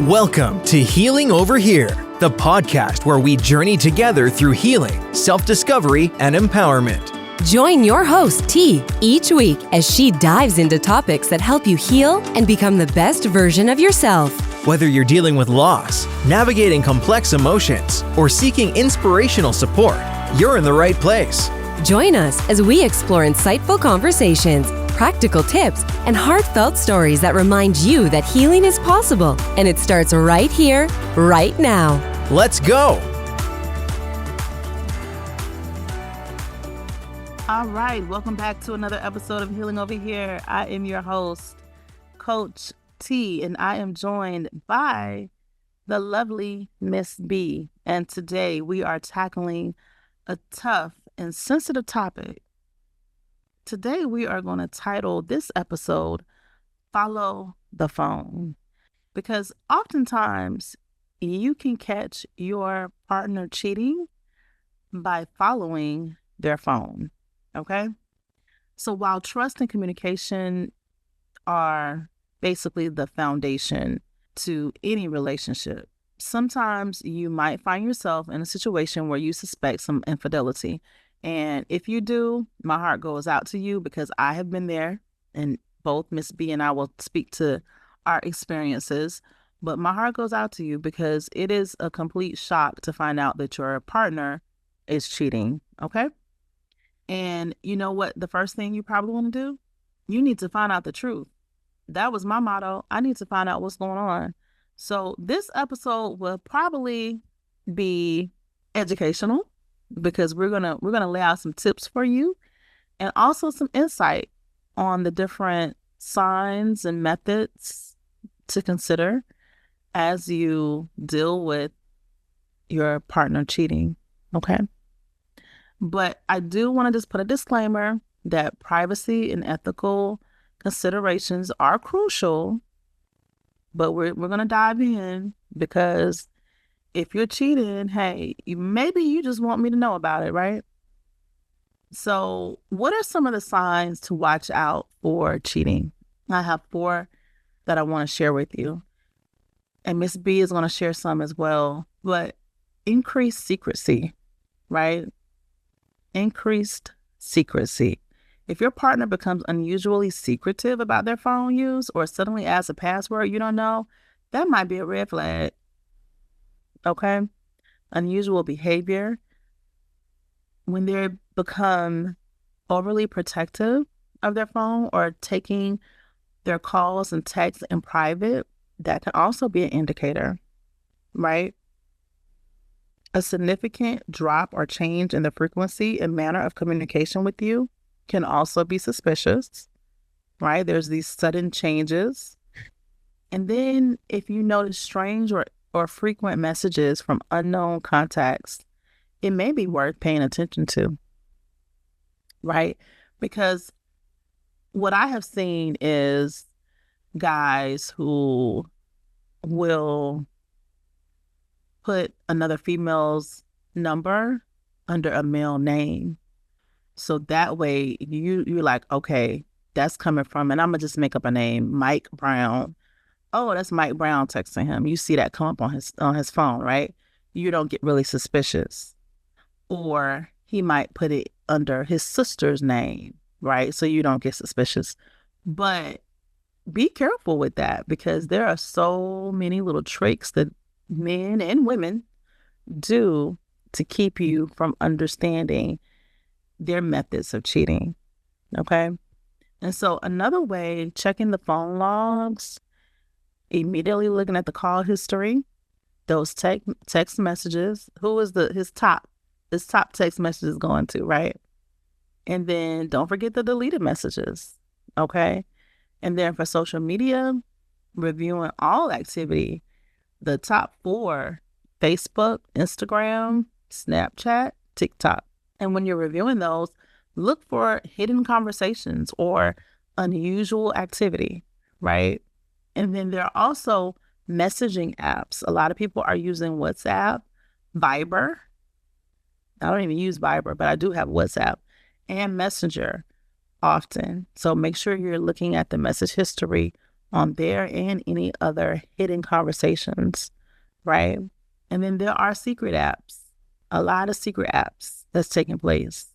Welcome to Healing Over Here, the podcast where we journey together through healing, self-discovery, and empowerment. Join your host, T, each week as she dives into topics that help you heal and become the best version of yourself. Whether you're dealing with loss, navigating complex emotions, or seeking inspirational support, you're in the right place. Join us as we explore insightful conversations, practical tips, and heartfelt stories that remind you that healing is possible, and it starts right here, right now. Let's go! All right, welcome back to another episode of Healing Over Here. I am your host, Coach T, and I am joined by the lovely Miss B. And today we are tackling a tough and sensitive topic. Today we are going to title this episode, Follow the Phone, because oftentimes you can catch your partner cheating by following their phone, okay? So while trust and communication are basically the foundation to any relationship, sometimes you might find yourself in a situation where you suspect some infidelity. And if you do, my heart goes out to you because I have been there, and both Miss B and I will speak to our experiences. But my heart goes out to you because it is a complete shock to find out that your partner is cheating, okay? And you know what? The first thing you probably want to do, you need to find out the truth. That was my motto. I need to find out what's going on. So this episode will probably be educational, because we're gonna lay out some tips for you and also some insight on the different signs and methods to consider as you deal with your partner cheating, okay? But I do want to just put a disclaimer that privacy and ethical considerations are crucial, but we're going to dive in because if you're cheating, hey, maybe you just want me to know about it, right? So what are some of the signs to watch out for cheating? I have 4 that I want to share with you. And Miss B is going to share some as well. But increased secrecy, right? Increased secrecy. If your partner becomes unusually secretive about their phone use or suddenly adds a password you don't know, that might be a red flag. Okay? Unusual behavior. When they become overly protective of their phone or taking their calls and texts in private, that can also be an indicator, right? A significant drop or change in the frequency and manner of communication with you can also be suspicious, right? There's these sudden changes. And then if you notice strange or frequent messages from unknown contacts, it may be worth paying attention to, right? Because what I have seen is guys who will put another female's number under a male name. So that way you're like, okay, that's coming from, and I'm going to just make up a name, Mike Brown. Oh, that's Mike Brown texting him. You see that come up on his phone, right? You don't get really suspicious. Or he might put it under his sister's name, right? So you don't get suspicious. But be careful with that, because there are so many little tricks that men and women do to keep you from understanding their methods of cheating, okay? And so another way, checking the phone logs, immediately looking at the call history, those text messages, who is his top text messages going to, right? And then don't forget the deleted messages, okay? And then for social media, reviewing all activity, the top 4, Facebook, Instagram, Snapchat, TikTok. And when you're reviewing those, look for hidden conversations or unusual activity, right? And then there are also messaging apps. A lot of people are using WhatsApp, Viber. I don't even use Viber, but I do have WhatsApp and Messenger often. So make sure you're looking at the message history on there and any other hidden conversations, right? And then there are secret apps, a lot of secret apps that's taking place.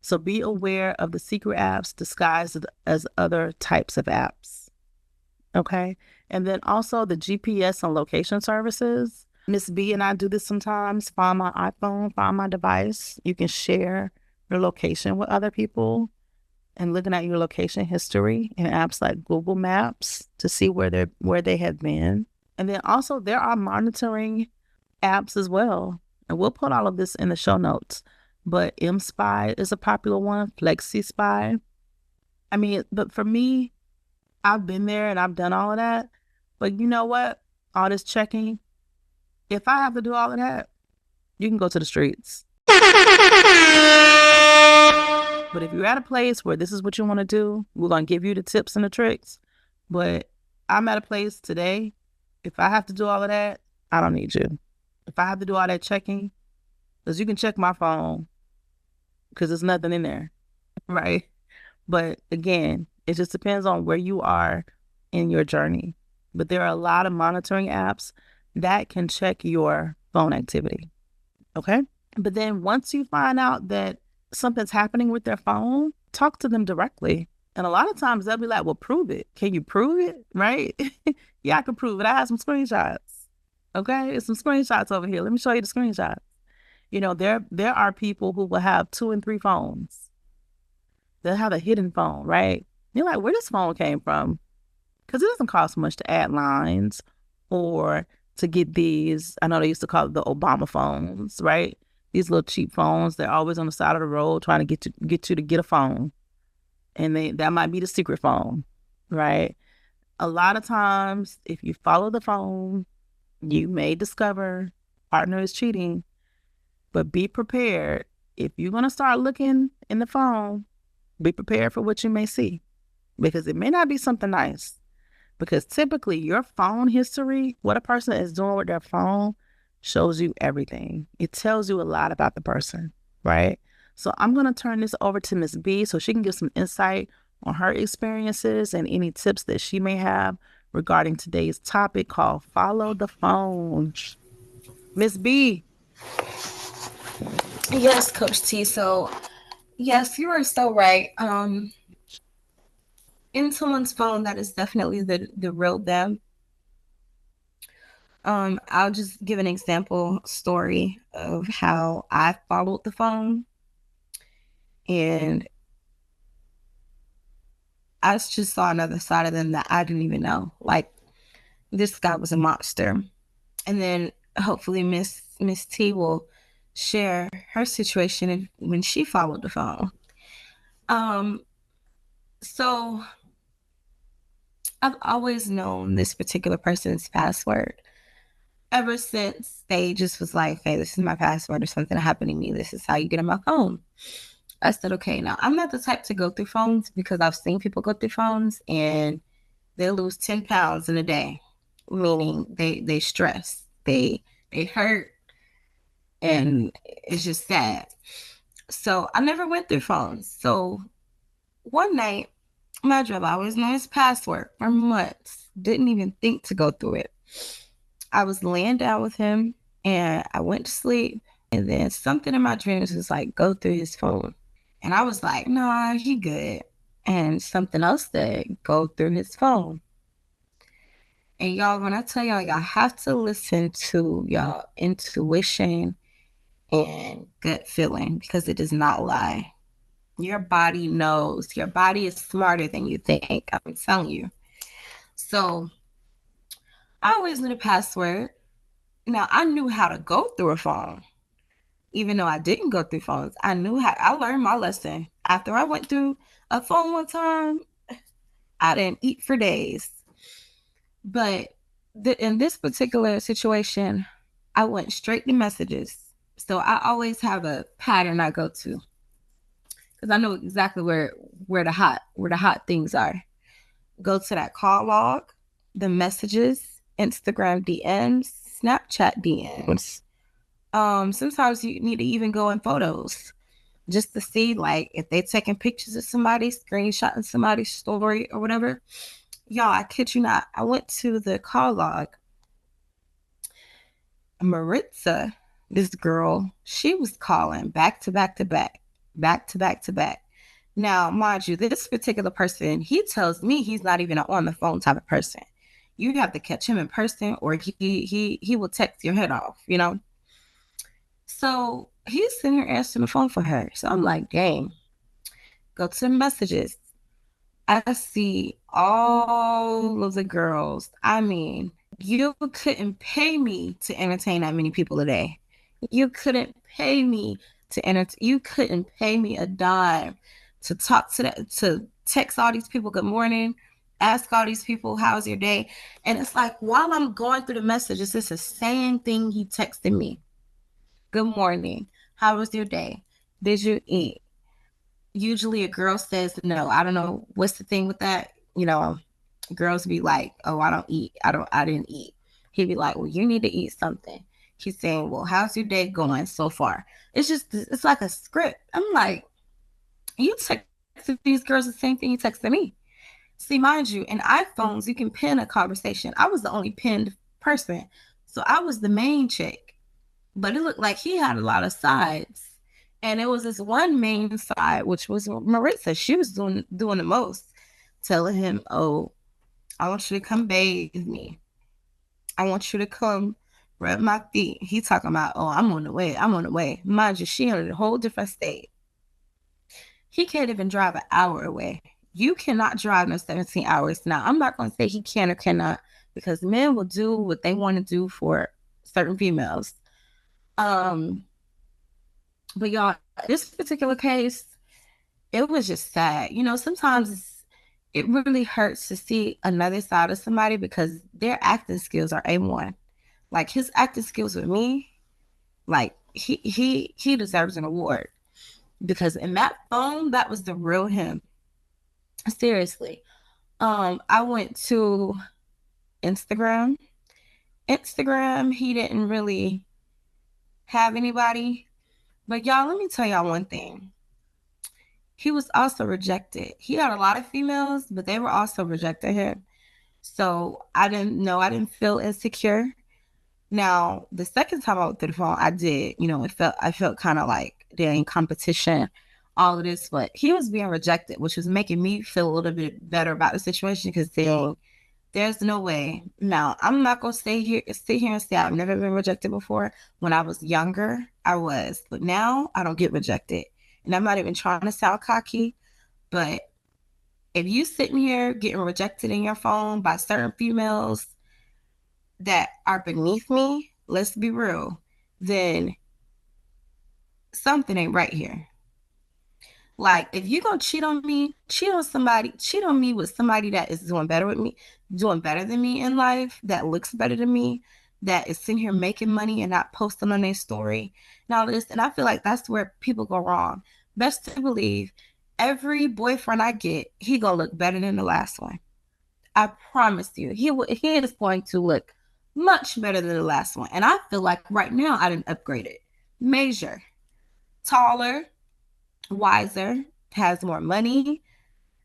So be aware of the secret apps disguised as other types of apps, okay? And then also the GPS and location services. Miss B and I do this sometimes. Find my iPhone, find my device. You can share your location with other people and looking at your location history in apps like Google Maps to see where they have been. And then also there are monitoring apps as well. And we'll put all of this in the show notes. But M-Spy is a popular one, FlexiSpy. I mean, but for me, I've been there and I've done all of that. But you know what? All this checking, if I have to do all of that, you can go to the streets. But if you're at a place where this is what you want to do, we're going to give you the tips and the tricks. But I'm at a place today, if I have to do all of that, I don't need you. If I have to do all that checking, because you can check my phone because there's nothing in there, right? But again, it just depends on where you are in your journey. But there are a lot of monitoring apps that can check your phone activity, okay? But then once you find out that something's happening with their phone, talk to them directly. And a lot of times they'll be like, well, prove it. Can you prove it? Right? Yeah, I can prove it. I have some screenshots. Okay? It's some screenshots over here. Let me show you the screenshots. You know, there are people who will have 2 and 3 phones. They'll have a hidden phone, right? You're like, where this phone came from? Because it doesn't cost much to add lines or to get these. I know they used to call it the Obama phones, right? These little cheap phones, they're always on the side of the road trying to get you to get a phone. And that might be the secret phone, right? A lot of times, if you follow the phone, you may discover partner is cheating, but be prepared. If you're going to start looking in the phone, be prepared for what you may see, because it may not be something nice. Because typically your phone history, what a person is doing with their phone, shows you everything. It tells you a lot about the person, right? So I'm going to turn this over to Miss B so she can give some insight on her experiences and any tips that she may have regarding today's topic called Follow the Phone. Miss B. Yes, Coach T. So, yes, you are so right. In someone's phone, that is definitely the real them. I'll just give an example story of how I followed the phone. And I just saw another side of them that I didn't even know. Like, this guy was a monster. And then hopefully Miss T will share her situation when she followed the phone. So I've always known this particular person's password. Ever since they just was like, hey, this is my password, or something happened to me, this is how you get on my phone. I said, okay. Now, I'm not the type to go through phones, because I've seen people go through phones and they lose 10 pounds in a day, meaning they stress, they hurt, and it's just sad. So I never went through phones. So one night, my job, I always know his password for months, didn't even think to go through it. I was laying down with him and I went to sleep, and then something in my dreams was like, go through his phone. And I was like, nah, he good. And something else said, go through his phone. And y'all, when I tell y'all have to listen to y'all intuition and gut feeling, because it does not lie. Your body knows. Your body is smarter than you think. I'm telling you. So I always knew the password. Now, I knew how to go through a phone. Even though I didn't go through phones, I learned my lesson. After I went through a phone one time, I didn't eat for days. But in this particular situation, I went straight to messages. So I always have a pattern I go to, because I know exactly where the hot things are. Go to that call log, the messages, Instagram DMs, Snapchat DMs. Sometimes you need to even go in photos just to see, like, if they're taking pictures of somebody, screenshotting somebody's story or whatever. Y'all, I kid you not. I went to the call log. Maritza, this girl, she was calling back to back to back, back to back to back. Now, mind you, this particular person, he tells me he's not even an on the phone type of person. You have to catch him in person, or he will text your head off, you know. So he's sitting here answering the phone for her. So I'm like, dang, go to the messages. I see all of the girls. I mean, you couldn't pay me to entertain that many people a day. You couldn't pay me to entertain. You couldn't pay me a dime to talk to that, to text all these people good morning, ask all these people how's your day, and it's like while I'm going through the messages, it's the same thing he texted me. Good morning. How was your day? Did you eat? Usually a girl says no. I don't know what's the thing with that. You know, girls be like, oh, I don't eat. I didn't eat. He'd be like, well, you need to eat something. He's saying, well, how's your day going so far? It's like a script. I'm like, you texted these girls the same thing you texted me. See, mind you, in iPhones, you can pin a conversation. I was the only pinned person. So I was the main chick. But it looked like he had a lot of sides. And it was this one main side, which was Maritza. She was doing the most, telling him, oh, I want you to come bathe me. I want you to come rub my feet. He talking about, oh, I'm on the way. I'm on the way. Mind you, she in a whole different state. He can't even drive an hour away. You cannot drive no 17 hours. Now, I'm not going to say he can or cannot, because men will do what they want to do for certain females. But y'all, this particular case, it was just sad. You know, sometimes it really hurts to see another side of somebody because their acting skills are A1. Like his acting skills with me, like he deserves an award because in that phone, that was the real him. Seriously. I went to Instagram. Instagram, he didn't really have anybody. But y'all, let me tell y'all one thing. He was also rejected. He had a lot of females, but they were also rejecting him. So I didn't feel insecure. Now, the second time I went through the phone, I did, you know, I felt kind of like they're in competition, all of this, but he was being rejected, which was making me feel a little bit better about the situation because there's no way. Now, I'm not gonna sit here and say I've never been rejected before. When I was younger, I was, but now I don't get rejected. And I'm not even trying to sound cocky, but if you sitting here getting rejected in your phone by certain females that are beneath me, let's be real, then something ain't right here. Like, if you're gonna cheat on me, cheat on me with somebody that is doing better than me in life, that looks better than me, that is sitting here making money and not posting on their story and all this. And I feel like that's where people go wrong. Best to believe, every boyfriend I get, he gonna look better than the last one. I promise you, he is going to look much better than the last one. And I feel like right now I didn't upgrade it. Major, taller, wiser, has more money,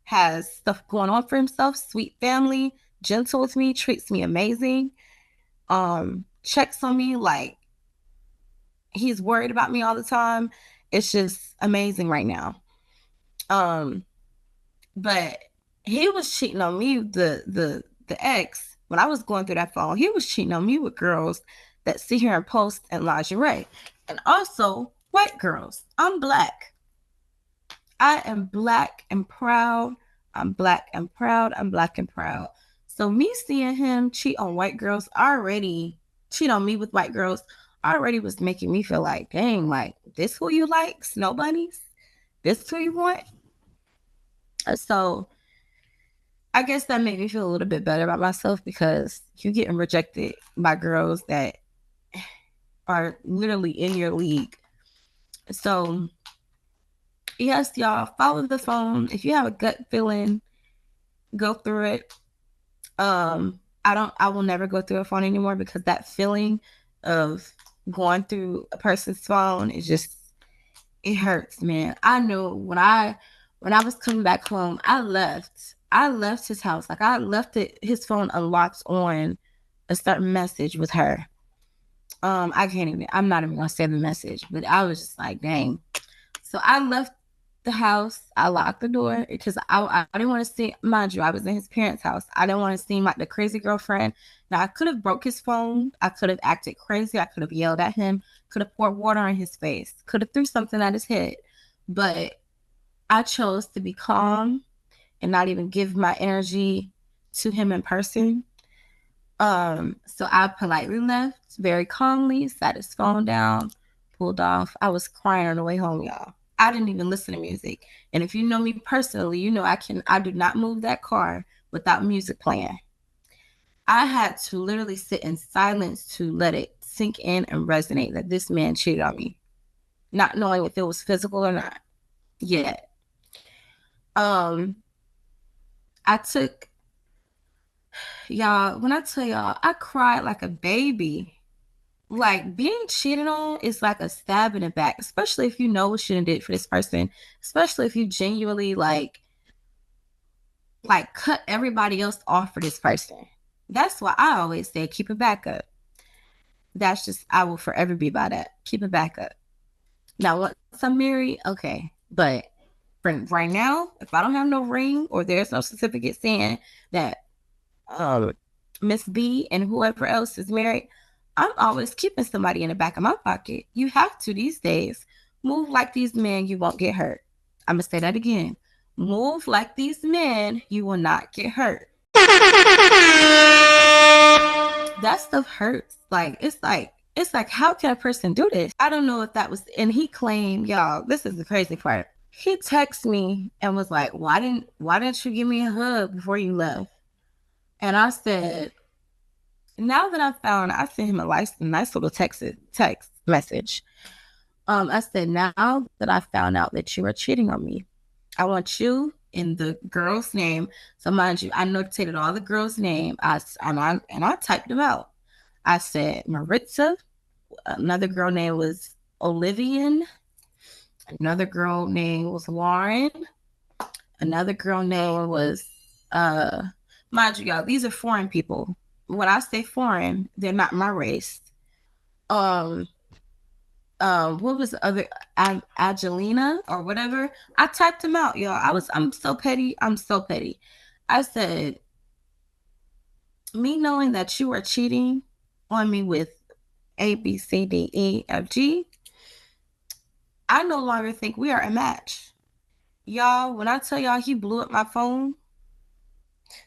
has stuff going on for himself, sweet family, gentle with me, treats me amazing, checks on me like he's worried about me all the time. It's just amazing right now. But he was cheating on me, the ex, when I was going through that phone, he was cheating on me with girls that sit here and post in lingerie. And also white girls. I'm Black. I am Black and proud. I'm Black and proud. I'm Black and proud. So me seeing him cheat on white girls cheat on me with white girls already was making me feel like, dang, like, this who you like? Snow bunnies? This who you want? So I guess that made me feel a little bit better about myself because you getting rejected by girls that are literally in your league. So yes, y'all, follow the phone. If you have a gut feeling, go through it. I will never go through a phone anymore because that feeling of going through a person's phone is just, it hurts, man. I know when I was coming back home, I left I left his house. Like, I left his phone unlocked on a certain message with her. I'm not even gonna say the message, but I was just like, dang. So I left the house. I locked the door because I didn't want to see, mind you, I was in his parents' house. I didn't want to seem like the crazy girlfriend. Now, I could have broke his phone. I could have acted crazy. I could have yelled at him, could have poured water on his face, could have threw something at his head. But I chose to be calm and not even give my energy to him in person. So I politely left very calmly, sat his phone down, pulled off. I was crying on the way home, y'all. I didn't even listen to music. And if you know me personally, you know I do not move that car without music playing. I had to literally sit in silence to let it sink in and resonate that this man cheated on me, not knowing if it was physical or not yet. I took, y'all, when I tell y'all, I cried like a baby. Like, being cheated on is like a stab in the back, especially if you know what you did for this person, especially if you genuinely like cut everybody else off for this person. That's why I always say keep it back up. That's just, I will forever be by that. Keep it back up. Now, once I'm married, okay. But right now, if I don't have no ring or there's no certificate saying that Miss B and whoever else is married, I'm always keeping somebody in the back of my pocket. You have to these days. Move like these men, you won't get hurt. I'm going to say that again. Move like these men, you will not get hurt. That stuff hurts. It's like, how can a person do this? I don't know if that was, and he claimed, y'all, this is the crazy part. He texted me and was like, why didn't you give me a hug before you left? And I said, now that I sent him a nice little text message. I said, now that I found out that you are cheating on me, I want you in the girl's name. So mind you, I notated all the girls' name. I typed them out. I said Maritza. Another girl name was Olivian. Another girl name was Lauren. Another girl name was mind you, y'all, these are foreign people. When I say foreign, they're not my race. What was the other, Angelina or whatever? I typed them out, y'all. I'm so petty. I said, me knowing that you are cheating on me with A, B, C, D, E, F, G, I no longer think we are a match. Y'all, when I tell y'all he blew up my phone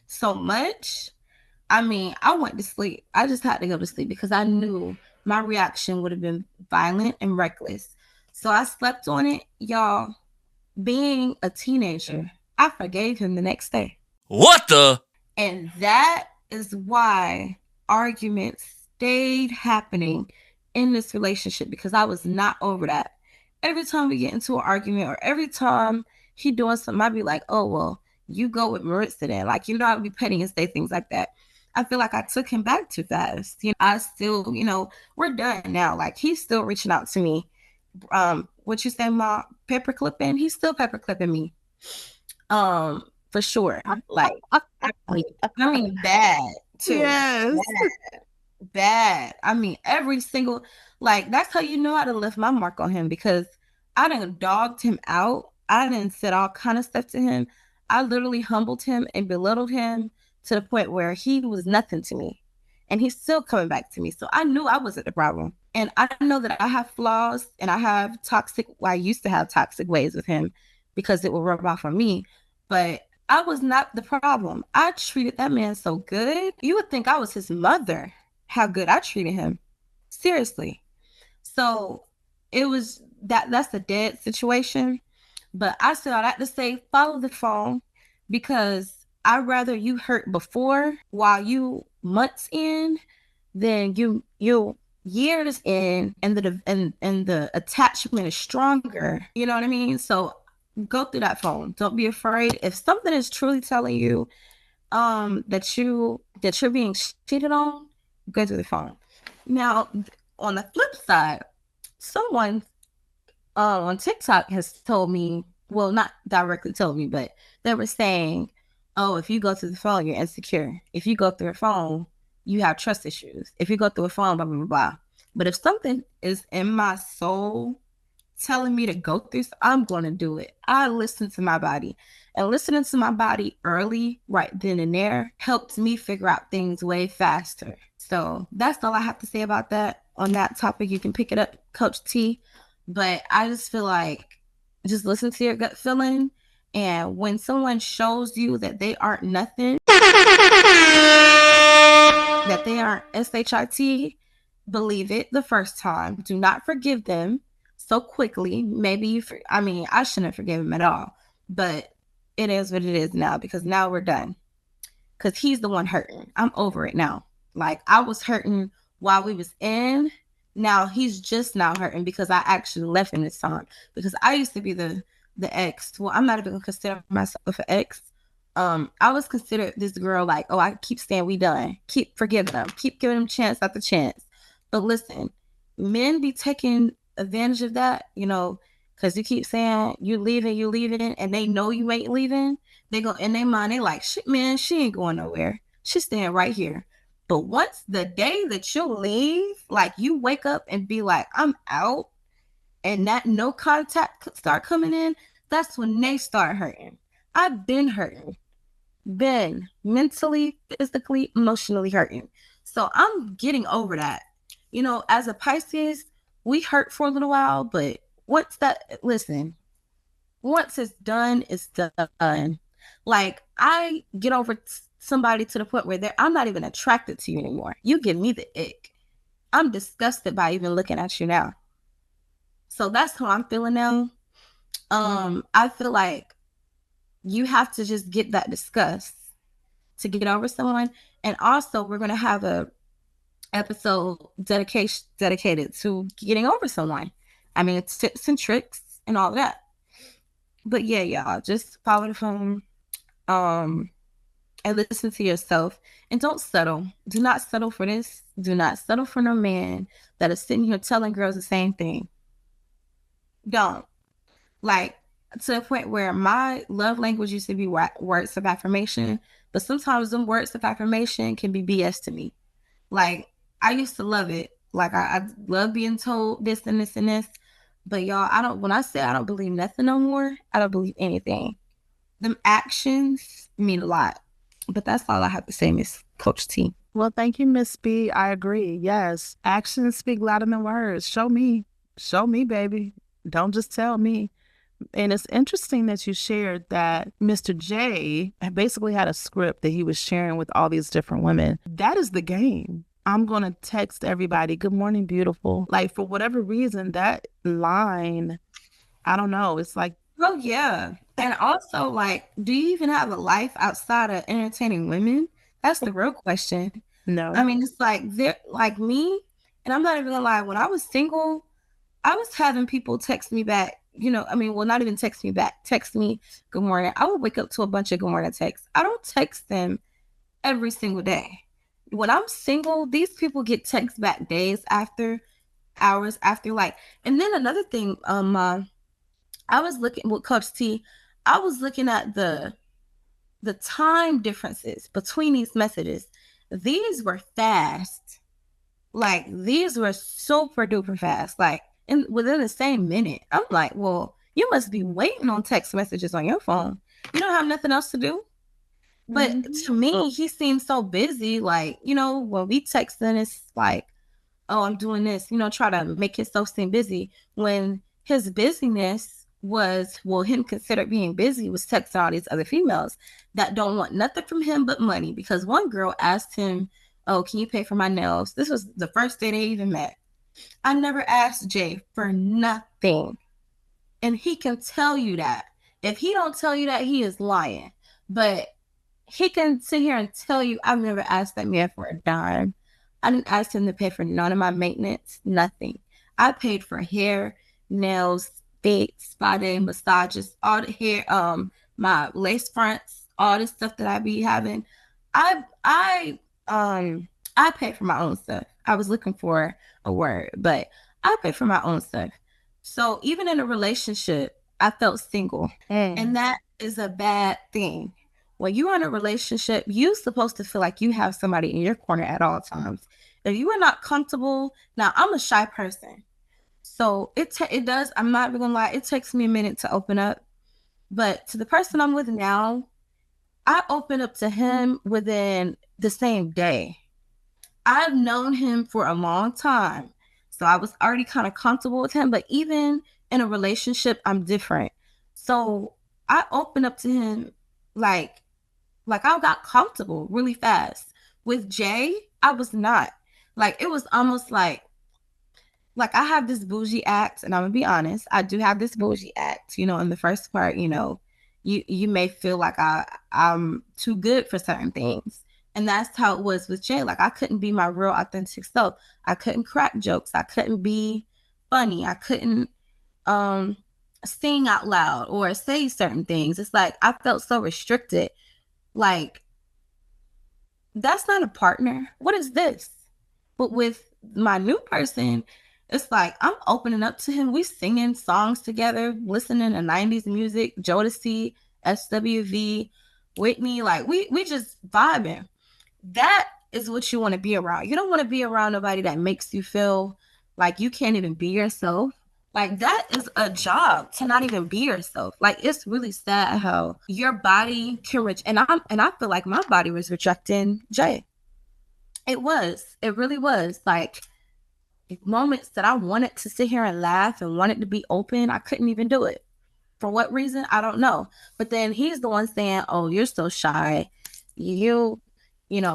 so much, I mean, I went to sleep. I just had to go to sleep because I knew my reaction would have been violent and reckless. So I slept on it. Y'all, being a teenager, I forgave him the next day. What the? And that is why arguments stayed happening in this relationship, because I was not over that. Every time we get into an argument or every time he doing something, I'd be like, oh, well, you go with Maritza then. Like, I'd be petty and say things like that. I feel like I took him back too fast. I still, we're done now. Like, he's still reaching out to me. What you say, Ma? Pepper clipping? He's still pepper clipping me. For sure. Like, I mean, bad too. Yes. Bad. I mean, every single, like, that's how you know how to lift my mark on him, because I done dogged him out. I done said all kind of stuff to him. I literally humbled him and belittled him to the point where he was nothing to me. And he's still coming back to me. So I knew I wasn't the problem. And I know that I have flaws and I used to have toxic ways with him because it would rub off on me. But I was not the problem. I treated that man so good. You would think I was his mother, how good I treated him. Seriously. So it was that's a dead situation. But I said all that to say, follow the phone, because I'd rather you hurt before while you months in than you years in, and the attachment is stronger. You know what I mean? So go through that phone. Don't be afraid. If something is truly telling you that you're being cheated on, go through the phone. Now, on the flip side, someone on TikTok has told me, well, not directly told me, but they were saying, oh, if you go through the phone, you're insecure. If you go through a phone, you have trust issues. If you go through a phone, blah, blah, blah, blah. But if something is in my soul telling me to go through, I'm going to do it. I listen to my body. And listening to my body early, right then and there, helps me figure out things way faster. So that's all I have to say about that. On that topic, you can pick it up, Coach T. But I just feel like just listen to your gut feeling. And when someone shows you that they aren't nothing, that they aren't SHIT, believe it the first time. Do not forgive them so quickly. Maybe I shouldn't forgive him at all, but it is what it is now, because now we're done. Because he's the one hurting. I'm over it now. Like, I was hurting while we was in. Now he's just now hurting because I actually left him this time. Because I used to be the ex. Well, I'm not even gonna consider myself an ex. I was considered this girl, like, oh, I keep saying we done. Keep forgiving them. Keep giving them chance after chance. But listen, men be taking advantage of that, because you keep saying you leaving, and they know you ain't leaving. They go in their mind, they like, shit, man, she ain't going nowhere. She's staying right here. But once the day that you leave, like, you wake up and be like, I'm out, and that no contact start coming in, that's when they start hurting. I've been hurting. Been mentally, physically, emotionally hurting. So I'm getting over that. As a Pisces, we hurt for a little while, but once it's done, it's done. Like, I get over somebody to the point where I'm not even attracted to you anymore. You give me the ick. I'm disgusted by even looking at you now. So that's how I'm feeling now. I feel like you have to just get that disgust to get over someone. And also, we're going to have a episode dedicated to getting over someone. I mean, it's tips and tricks and all that. But yeah, y'all, just follow the phone, and listen to yourself, and don't settle. Do not settle for this. Do not settle for no man that is sitting here telling girls the same thing. Don't. Like, to the point where my love language used to be words of affirmation, but sometimes them words of affirmation can be BS to me. Like, I used to love it. Like, I love being told this and this and this. But y'all, when I say I don't believe nothing no more, I don't believe anything. Them actions mean a lot. But that's all I have to say, Miss Coach T. Well, thank you, Miss B. I agree. Yes. Actions speak louder than words. Show me. Show me, baby. Don't just tell me. And it's interesting that you shared that Mr. J basically had a script that he was sharing with all these different women. That is the game. I'm going to text everybody, good morning, beautiful. Like, for whatever reason, that line, I don't know. It's like, oh, yeah. And also, like, do you even have a life outside of entertaining women? That's the real question. No. I mean, it's like, they're like me, and I'm not even gonna lie, when I was single, I was having people text me back, not even text me back, text me good morning. I would wake up to a bunch of good morning texts. I don't text them every single day. When I'm single, these people get texts back days after, hours after, like. And then another thing, I was looking with Coach T, I was looking at the time differences between these messages. These were fast. Like, these were super duper fast. Like, within the same minute. I'm like, well, you must be waiting on text messages on your phone. You don't have nothing else to do. But to me, he seems so busy. Like, when we texting, it's like, oh, I'm doing this, try to make himself seem busy. When his busyness was, him considered being busy was texting all these other females that don't want nothing from him but money. Because one girl asked him, oh, can you pay for my nails? This was the first day they even met. I never asked Jay for nothing. And he can tell you that. If he don't tell you that, he is lying. But he can sit here and tell you, I've never asked that man for a dime. I didn't ask him to pay for none of my maintenance, nothing. I paid for hair, nails, fix, spa day, massages, all the hair, my lace fronts, all this stuff that I be having. I pay for my own stuff. I was looking for a word, but I pay for my own stuff. So even in a relationship, I felt single. And that is a bad thing. when you're in a relationship, you're supposed to feel like you have somebody in your corner at all times. If you are not comfortable, now I'm a shy person. So it does, I'm not even gonna lie, it takes me a minute to open up. But to the person I'm with now, I open up to him within the same day. I've known him for a long time. So I was already kind of comfortable with him, but even in a relationship, I'm different. So I opened up to him like I got comfortable really fast. With Jay, I was not. Like it was almost like I have this bougie act, and I'm gonna be honest, I do have this bougie act. In the first part, you may feel like I'm too good for certain things. And that's how it was with Jay. Like I couldn't be my real authentic self. I couldn't crack jokes. I couldn't be funny. I couldn't sing out loud or say certain things. It's like I felt so restricted. Like that's not a partner. What is this? But with my new person, it's like I'm opening up to him. We singing songs together, listening to 90s music, Jodeci, SWV, Whitney. Like we just vibing. That is what you want to be around. You don't want to be around nobody that makes you feel like you can't even be yourself. Like that is a job to not even be yourself. Like it's really sad how your body can and I feel like my body was rejecting Jay. It really was. Like moments that I wanted to sit here and laugh and wanted to be open, I couldn't even do it. For what reason? I don't know. But then he's the one saying, "Oh, you're so shy.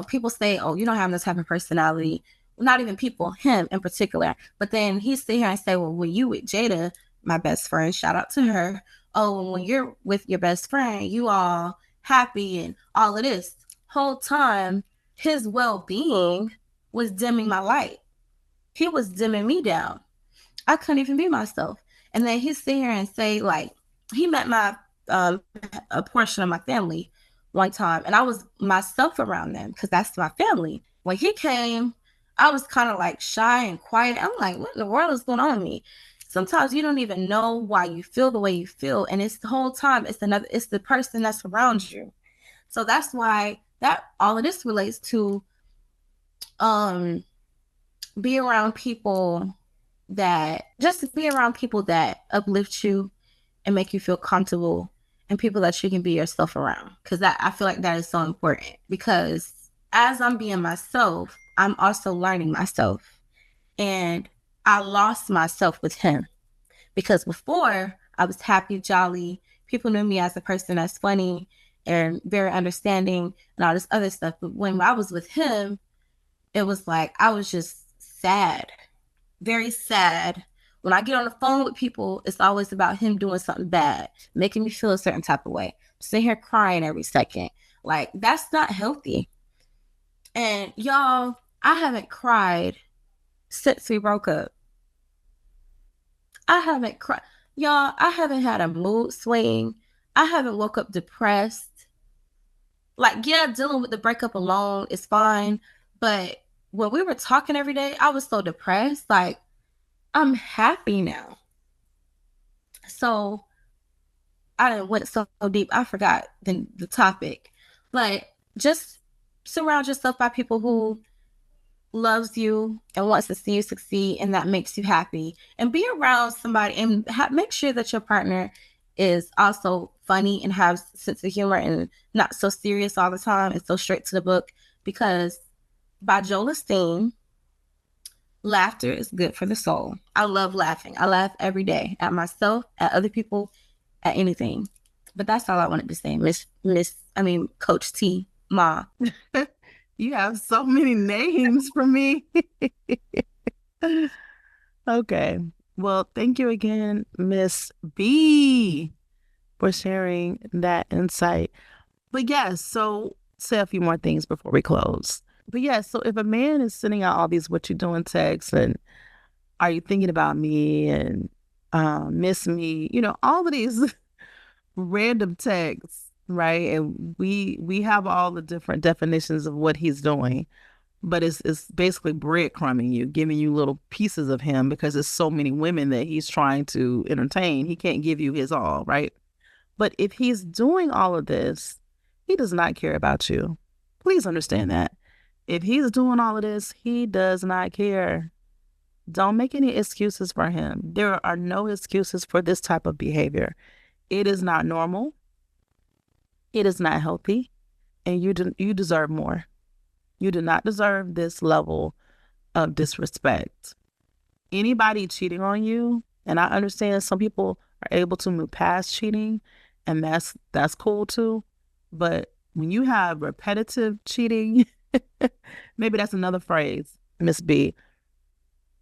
People say, oh, you don't have this type of personality." Not even people, him in particular. But then he sit here and say, well, when you with Jada, my best friend, shout out to her. Oh, when you're with your best friend, you all happy and all of this. Whole time, his well-being was dimming my light. He was dimming me down. I couldn't even be myself. And then he sit here and say, like, he met a portion of my family one time, and I was myself around them because that's my family. When he came, I was kind of like shy and quiet. I'm like, what in the world is going on with me? Sometimes you don't even know why you feel the way you feel. And it's the whole time, it's the person that's around you. So that's why that all of this relates to be around people that uplift you and make you feel comfortable, and people that you can be yourself around. Because I feel like that is so important, because as I'm being myself, I'm also learning myself. And I lost myself with him, because before I was happy, jolly. People knew me as a person that's funny and very understanding and all this other stuff. But when I was with him, it was like I was just sad, very sad. When I get on the phone with people, it's always about him doing something bad, making me feel a certain type of way. Sitting here crying every second. Like, that's not healthy. And y'all, I haven't cried since we broke up. I haven't cried. Y'all, I haven't had a mood swing. I haven't woke up depressed. Like, yeah, dealing with the breakup alone is fine. But when we were talking every day, I was so depressed. Like, I'm happy now. So I went so deep, I forgot the topic. But just surround yourself by people who loves you and wants to see you succeed, and that makes you happy. And be around somebody and make sure that your partner is also funny and has a sense of humor and not so serious all the time and so straight to the book. Because by Joel Osteen, laughter is good for the soul. I love laughing. I laugh every day at myself, at other people, at anything. But that's all I wanted to say, Coach T, Ma. You have so many names for me. Okay. Well, thank you again, Miss B, for sharing that insight. But yes, so say a few more things before we close. But yes, so if a man is sending out all these "what you doing" texts and "are you thinking about me" and "miss me," all of these random texts, right? And we have all the different definitions of what he's doing, but it's basically breadcrumbing you, giving you little pieces of him, because there's so many women that he's trying to entertain. He can't give you his all, right? But if he's doing all of this He does not care about you. Please understand that. If he's doing all of this, he does not care. Don't make any excuses for him. There are no excuses for this type of behavior. It is not normal. It is not healthy. And you deserve more. You do not deserve this level of disrespect. Anybody cheating on you, and I understand some people are able to move past cheating, and that's cool too. But when you have repetitive cheating, maybe that's another phrase, Miss B,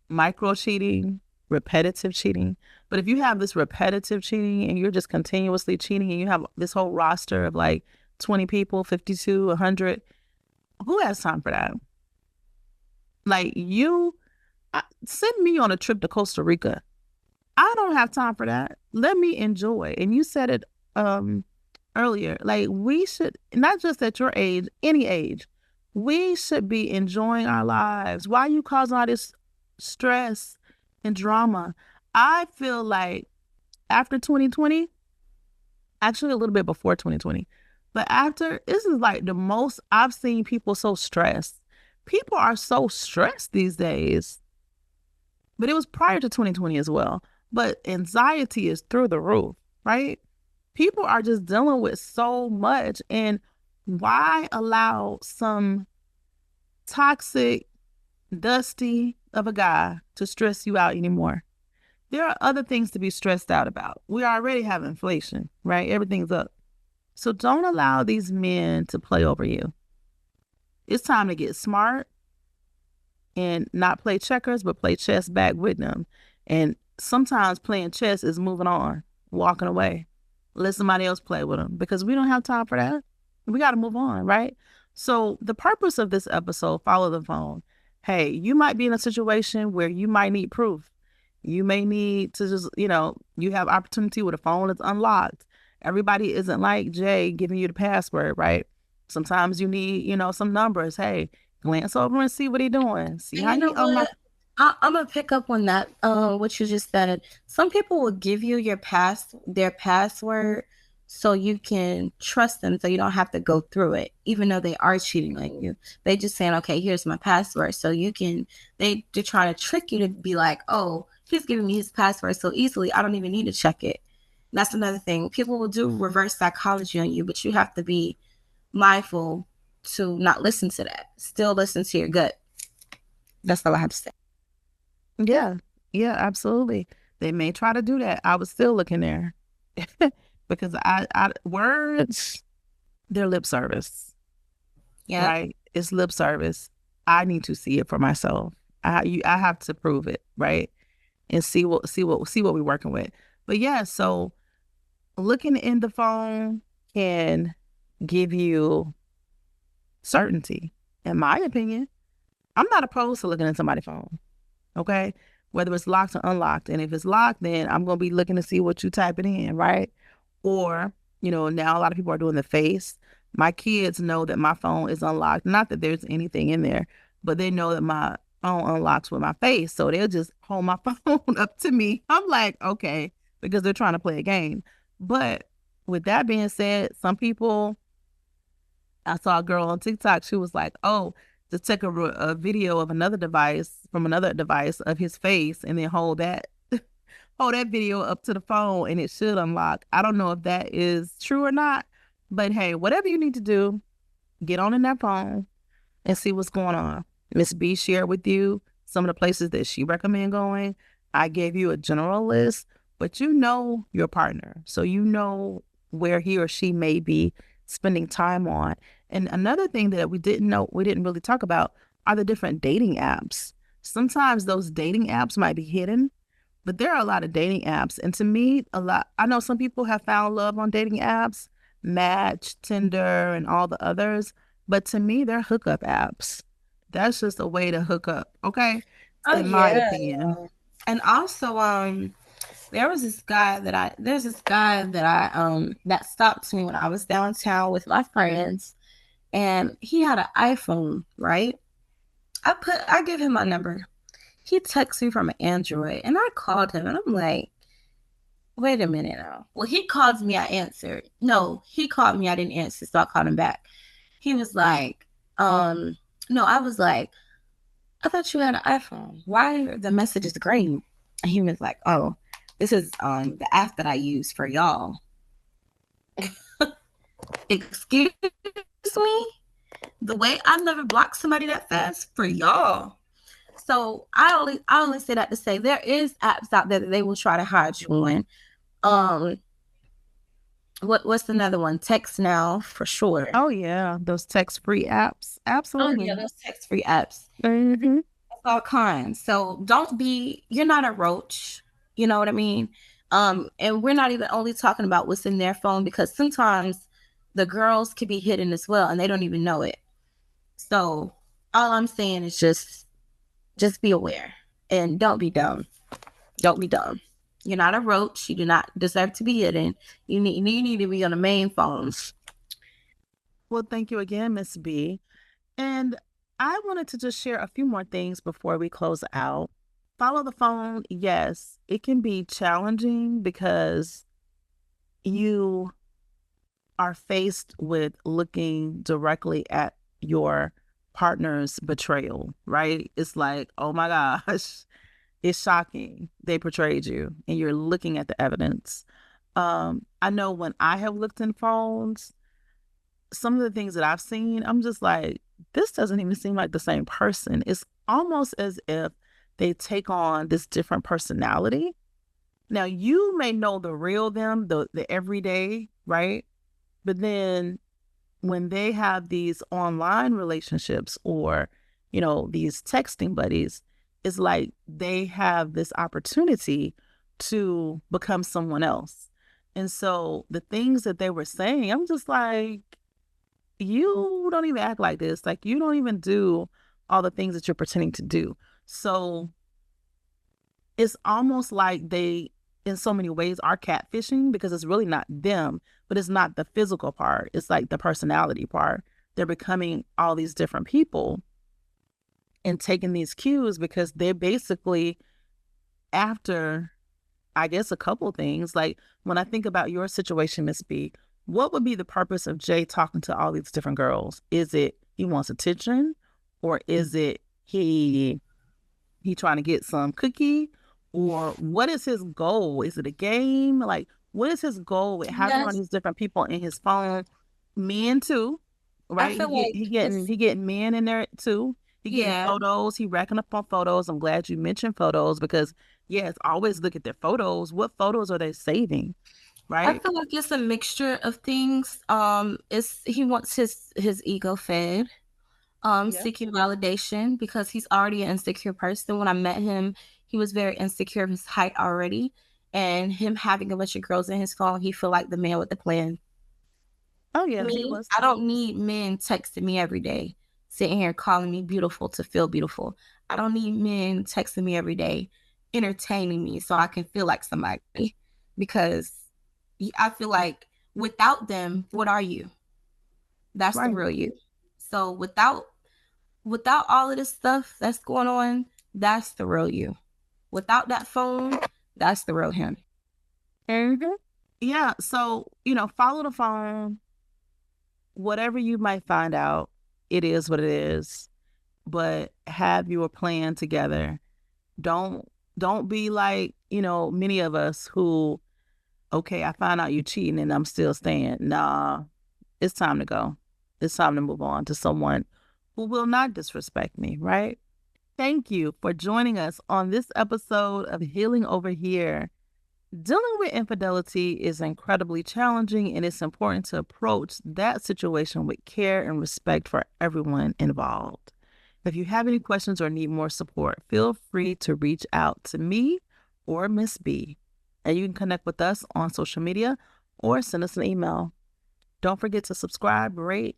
micro cheating, repetitive cheating. But if you have this repetitive cheating and you're just continuously cheating and you have this whole roster of like 20 people, 52, 100, who has time for that? Like send me on a trip to Costa Rica. I don't have time for that. Let me enjoy. And you said it earlier, like we should, not just at your age, any age, we should be enjoying our lives. Why are you causing all this stress and drama? I feel like after 2020, actually a little bit before 2020, but after, this is like the most I've seen people so stressed. People are so stressed these days. But it was prior to 2020 as well. But anxiety is through the roof, right? People are just dealing with so much. And why allow some toxic, dusty of a guy to stress you out anymore? There are other things to be stressed out about. We already have inflation, right? Everything's up. So don't allow these men to play over you. It's time to get smart and not play checkers, but play chess back with them. And sometimes playing chess is moving on, walking away. Let somebody else play with them, because we don't have time for that. We got to move on, right? So the purpose of this episode, Follow the Phone. Hey, you might be in a situation where you might need proof. You may need to just, you have opportunity with a phone that's unlocked. Everybody isn't like Jay giving you the password, right? Sometimes you need, some numbers. Hey, glance over and see what he's doing. See how you unlock. I'm gonna pick up on that. What you just said. Some people will give you their password, so you can trust them, so you don't have to go through it, even though they are cheating on you. They just saying, okay, here's my password, so you can. They're trying to trick you to be like, oh, he's giving me his password so easily, I don't even need to check it. That's another thing. People will do reverse psychology on you, but you have to be mindful to not listen to that. Still listen to your gut. That's all I have to say. Yeah, absolutely. They may try to do that. I was still looking there because words, they're lip service. Yeah, right. It's lip service. I need to see it for myself. I have to prove it, right, and see what we're working with. But yeah, so looking in the phone can give you certainty. In my opinion, I'm not opposed to looking at somebody's phone. Okay, whether it's locked or unlocked. And if it's locked, then I'm going to be looking to see what you type it in, right? Or, now a lot of people are doing the face. My kids know that my phone is unlocked. Not that there's anything in there, but they know that my phone unlocks with my face. So they'll just hold my phone up to me. I'm like, okay, because they're trying to play a game. But with that being said, some people, I saw a girl on TikTok, she was like, oh, to take a video of another device of his face and then hold that video up to the phone and it should unlock. I don't know if that is true or not, but hey, whatever you need to do, get on in that phone and see what's going on. Miss B shared with you some of the places that she recommend going. I gave you a general list, but you know your partner, so you know where he or she may be spending time on. And another thing that we didn't really talk about are the different dating apps. Sometimes those dating apps might be hidden, but there are a lot of dating apps. And to me, I know some people have found love on dating apps, Match, Tinder, and all the others. But to me, they're hookup apps. That's just a way to hook up, okay? In my opinion. And also, there's this guy that that stopped me when I was downtown with my friends, and he had an iPhone, right? I give him my number. He texts me from an Android, and I called him, and I'm like, wait a minute now. Well, he called me, I answered. No, he called me, I didn't answer, so I called him back. He was like, no, I was like, I thought you had an iPhone. Why are the messages green? And he was like, oh, this is the app that I use for y'all. Excuse me? The way I've never blocked somebody that fast for y'all. So I only say that to say there is apps out there that they will try to hide you on. Um, what's another one? Text Now for sure. Oh yeah, those text-free apps. Oh Absolutely. yeah, those text-free apps. Mm-hmm. All kinds. So you're not a roach. You know what I mean? And we're not even only talking about what's in their phone, because sometimes the girls can be hidden as well and they don't even know it. So all I'm saying is just be aware and don't be dumb. Don't be dumb. You're not a roach. You do not deserve to be hidden. You need to be on the main phones. Well, thank you again, Miss B. And I wanted to just share a few more things before we close out. Follow the phone. Yes, it can be challenging because you are faced with looking directly at your partner's betrayal, right? It's like, oh my gosh, it's shocking. They betrayed you and you're looking at the evidence. I know when I have looked in phones, some of the things that I've seen, I'm just like, this doesn't even seem like the same person. It's almost as if they take on this different personality. Now, you may know the real them, the everyday, right? But then when they have these online relationships or, these texting buddies, it's like they have this opportunity to become someone else. And so the things that they were saying, I'm just like, you don't even act like this. Like, you don't even do all the things that you're pretending to do. So it's almost like they, in so many ways, are catfishing, because it's really not them, but it's not the physical part. It's like the personality part. They're becoming all these different people and taking these cues because they're basically after, I guess, a couple things. Like, when I think about your situation, Miss B, what would be the purpose of Jay talking to all these different girls? Is it he wants attention, or is it he trying to get some cookie, or what is his goal? Is it a game? Like, what is his goal with having all these different people in his phone? Men too, right? I feel like He getting men in there too. He getting photos. He racking up on photos. I'm glad you mentioned photos, because yes, always look at their photos. What photos are they saving? Right? I feel like it's a mixture of things. He wants his ego fed. Seeking validation, because he's already an insecure person. When I met him, he was very insecure of his height already, and him having a bunch of girls in his phone, he feel like the man with the plan. Oh yeah, he was. I don't need men texting me every day, sitting here calling me beautiful to feel beautiful. I don't need men texting me every day, entertaining me so I can feel like somebody, because I feel like without them, what are you? That's the real you. So without all of this stuff that's going on, that's the real you. Without that phone, that's the real him. Mm-hmm. Yeah. So, follow the phone. Whatever you might find out, it is what it is. But have your plan together. Don't be like, many of us who, okay, I find out you cheating and I'm still staying. Nah, it's time to go. It's time to move on to someone who will not disrespect me, right? Thank you for joining us on this episode of Healing Over Here. Dealing with infidelity is incredibly challenging, and it's important to approach that situation with care and respect for everyone involved. If you have any questions or need more support, feel free to reach out to me or Miss B, and you can connect with us on social media or send us an email. Don't forget to subscribe, rate,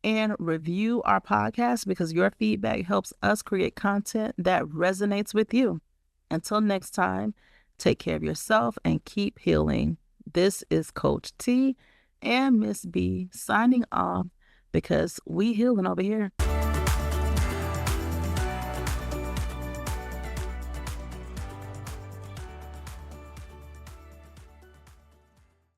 and review our podcast, because your feedback helps us create content that resonates with you. Until next time, take care of yourself and keep healing. This is Coach T and Miss B signing off, because we healing over here.